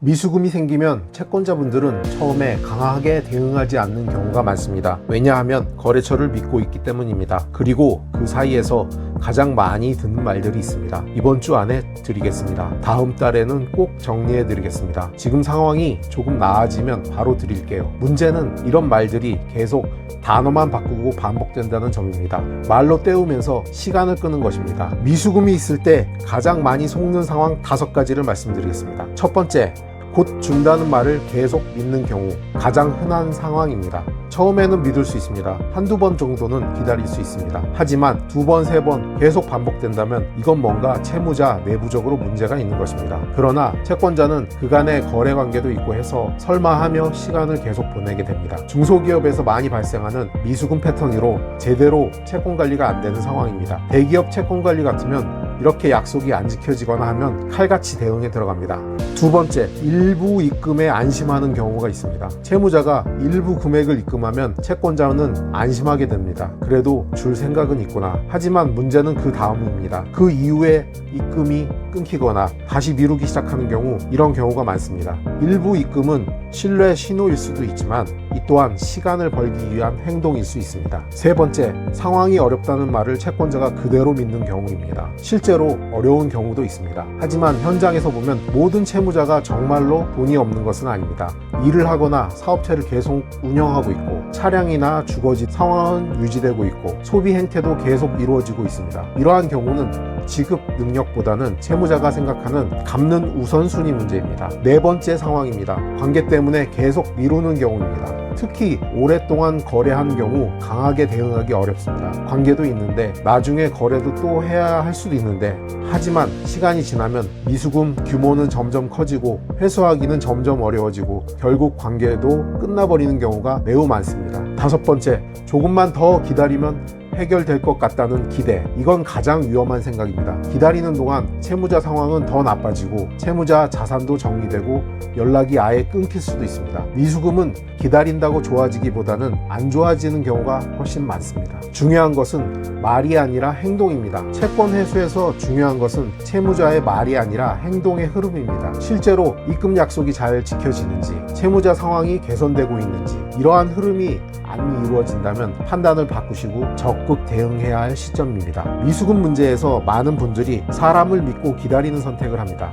미수금이 생기면 채권자분들은 처음에 강하게 대응하지 않는 경우가 많습니다. 왜냐하면 거래처를 믿고 있기 때문입니다. 그리고 그 사이에서 가장 많이 듣는 말들이 있습니다. 이번 주 안에 드리겠습니다. 다음 달에는 꼭 정리해 드리겠습니다. 지금 상황이 조금 나아지면 바로 드릴게요. 문제는 이런 말들이 계속 단어만 바꾸고 반복된다는 점입니다. 말로 때우면서 시간을 끄는 것입니다. 미수금이 있을 때 가장 많이 속는 상황 5가지를 말씀드리겠습니다. 첫 번째, 곧 준다는 말을 계속 믿는 경우, 가장 흔한 상황입니다. 처음에는 믿을 수 있습니다. 한두 번 정도는 기다릴 수 있습니다. 하지만 2번, 3번 계속 반복된다면 이건 뭔가 채무자 내부적으로 문제가 있는 것입니다. 그러나 채권자는 그간의 거래 관계도 있고 해서 설마하며 시간을 계속 보내게 됩니다. 중소기업에서 많이 발생하는 미수금 패턴으로 제대로 채권 관리가 안 되는 상황입니다. 대기업 채권 관리 같으면 이렇게 약속이 안 지켜지거나 하면 칼같이 대응에 들어갑니다. 두 번째, 일부 입금에 안심하는 경우가 있습니다. 채무자가 일부 금액을 입금하면 채권자는 안심하게 됩니다. 그래도 줄 생각은 있구나. 하지만 문제는 그 다음입니다. 그 이후에 입금이 끊기거나 다시 미루기 시작하는 경우, 이런 경우가 많습니다. 일부 입금은 신뢰 신호일 수도 있지만 이 또한 시간을 벌기 위한 행동일 수 있습니다. 세 번째, 상황이 어렵다는 말을 채권자가 그대로 믿는 경우입니다. 실제로 어려운 경우도 있습니다. 하지만 현장에서 보면 모든 채무자가 정말로 돈이 없는 것은 아닙니다. 일을 하거나 사업체를 계속 운영하고 있고 차량이나 주거지 상황은 유지되고 있고 소비 행태도 계속 이루어지고 있습니다. 이러한 경우는 지급 능력보다는 채무자가 생각하는 갚는 우선순위 문제입니다. 네 번째 상황입니다. 관계 때문에 계속 미루는 경우입니다. 특히 오랫동안 거래한 경우 강하게 대응하기 어렵습니다. 관계도 있는데 나중에 거래도 또 해야 할 수도 있는데, 하지만 시간이 지나면 미수금 규모는 점점 커지고 회수하기는 점점 어려워지고 결국 관계도 끝나버리는 경우가 매우 많습니다. 다섯 번째, 조금만 더 기다리면 해결될 것 같다는 기대. 이건 가장 위험한 생각입니다. 기다리는 동안 채무자 상황은 더 나빠지고 채무자 자산도 정리되고 연락이 아예 끊길 수도 있습니다. 미수금은 기다린다고 좋아지기보다는 안 좋아지는 경우가 훨씬 많습니다. 중요한 것은 말이 아니라 행동입니다. 채권 회수에서 중요한 것은 채무자의 말이 아니라 행동의 흐름입니다. 실제로 입금 약속이 잘 지켜지는지, 채무자 상황이 개선되고 있는지, 이러한 흐름이 안 이루어진다면 판단을 바꾸시고 적극 대응해야 할 시점입니다. 미수금 문제에서 많은 분들이 사람을 믿고 기다리는 선택을 합니다.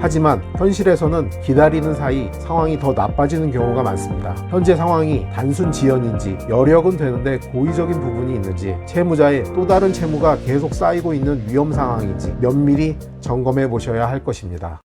하지만 현실에서는 기다리는 사이 상황이 더 나빠지는 경우가 많습니다. 현재 상황이 단순 지연인지, 여력은 되는데 고의적인 부분이 있는지, 채무자의 또 다른 채무가 계속 쌓이고 있는 위험 상황인지 면밀히 점검해 보셔야 할 것입니다.